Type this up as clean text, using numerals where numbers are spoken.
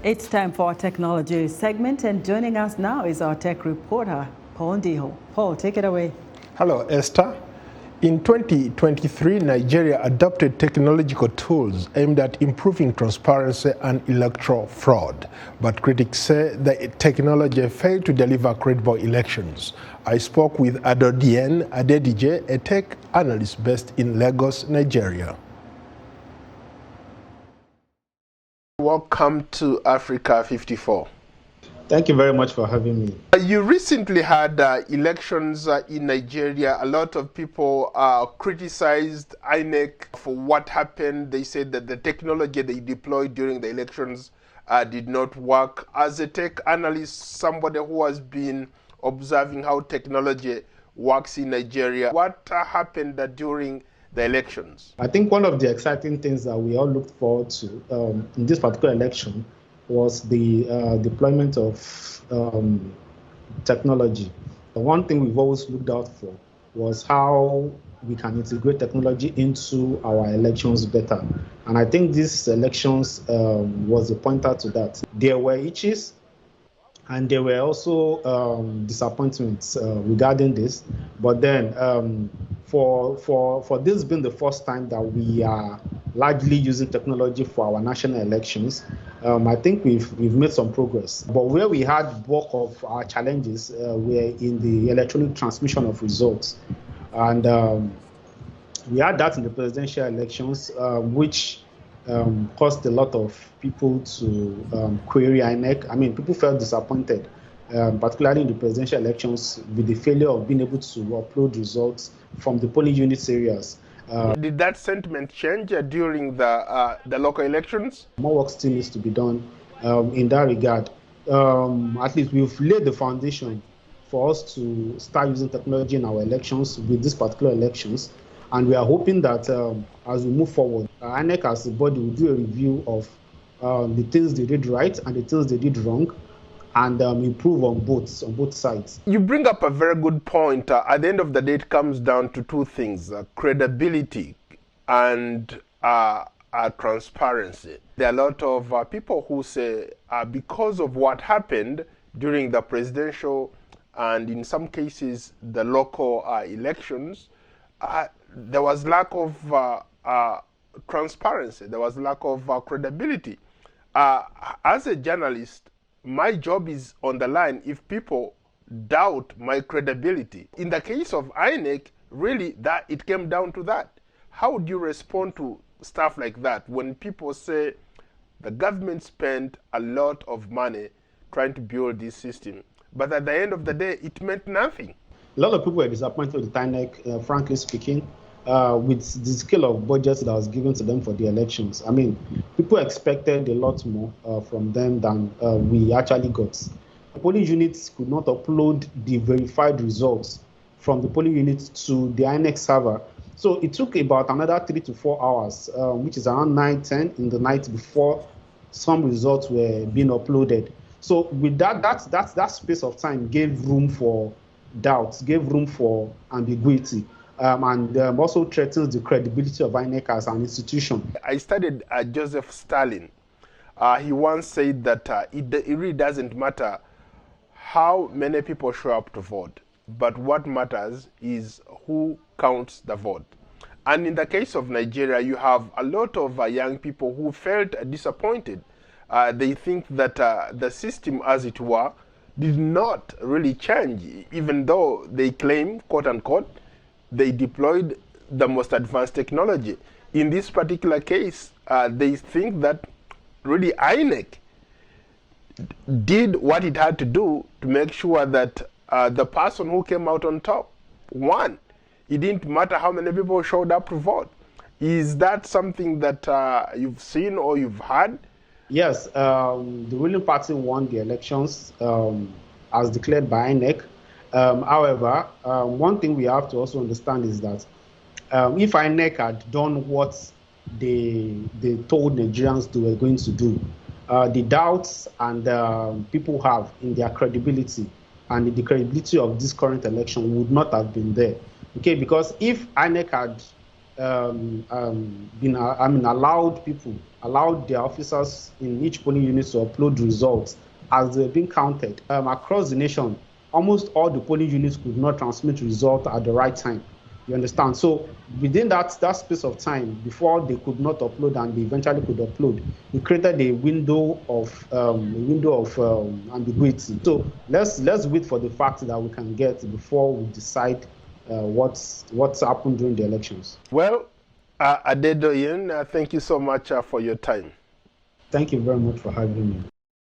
It's time for our technology segment, and joining us now is our tech reporter, Paul Ndiho. Paul, take it away. Hello, Esther. In 2023, Nigeria adopted technological tools aimed at improving transparency and electoral fraud. But critics say the technology failed to deliver credible elections. I spoke with Adedoyin Adedeji, a tech analyst based in Lagos, Nigeria. Welcome to Africa 54. Thank you very much for having me. You recently had elections in Nigeria. A lot of people criticized INEC for what happened. They said that the technology they deployed during the elections did not work. As a tech analyst, somebody who has been observing how technology works in Nigeria, what happened during the elections? I think one of the exciting things that we all looked forward to in this particular election was the deployment of technology. The one thing we've always looked out for was how we can integrate technology into our elections better. And I think these elections was a pointer to that. There were itches and there were also disappointments regarding this. But then for this being the first time that we are largely using technology for our national elections, I think we've made some progress. But where we had bulk of our challenges were in the electronic transmission of results. And we had that in the presidential elections, which caused a lot of people to query INEC. I mean, people felt disappointed, particularly in the presidential elections, with the failure of being able to upload results from the polling units areas. Did that sentiment change during the local elections? More work still needs to be done in that regard. At least we've laid the foundation for us to start using technology in our elections with these particular elections. And we are hoping that as we move forward, INEC as a body will do a review of the things they did right and the things they did wrong, and improve on both sides. You bring up a very good point. At the end of the day, it comes down to two things: credibility and transparency. There are a lot of people who say because of what happened during the presidential and in some cases the local elections, there was lack of transparency, there was lack of credibility. As a journalist, my job is on the line if people doubt my credibility. In the case of INEC, really, that it came down to that. How would you respond to stuff like that when people say the government spent a lot of money trying to build this system, but at the end of the day, it meant nothing? A lot of people were disappointed with INEC, frankly speaking, with the scale of budgets that was given to them for the elections. I mean, people expected a lot more from them than we actually got. The polling units could not upload the verified results from the polling units to the INEC server. So it took about another 3 to 4 hours, which is around 9-10 in the night before some results were being uploaded. So with that space of time gave room for doubts, gave room for ambiguity, and also threatens the credibility of INEC as an institution. I studied Joseph Stalin. He once said that it really doesn't matter how many people show up to vote, but what matters is who counts the vote. And in the case of Nigeria, you have a lot of young people who felt disappointed. They think that the system, as it were, did not really change, even though they claim, quote unquote, they deployed the most advanced technology. In this particular case, they think that really INEC did what it had to do to make sure that the person who came out on top won. It didn't matter how many people showed up to vote. Is that something that you've seen or you've heard? Yes, the ruling party won the elections as declared by INEC. However, one thing we have to also understand is that if INEC had done what they told Nigerians they were going to do, the doubts and people have in their credibility and the credibility of this current election would not have been there. Okay, because if INEC had allowed their officers in each polling unit to upload results as they're being counted. Across the nation, almost all the polling units could not transmit results at the right time. You understand? So within that space of time, before they could not upload and they eventually could upload, we created a window of ambiguity. So let's wait for the facts that we can get before we decide what's happened during the elections. Well, Adedoyin, thank you so much for your time. Thank you very much for having me.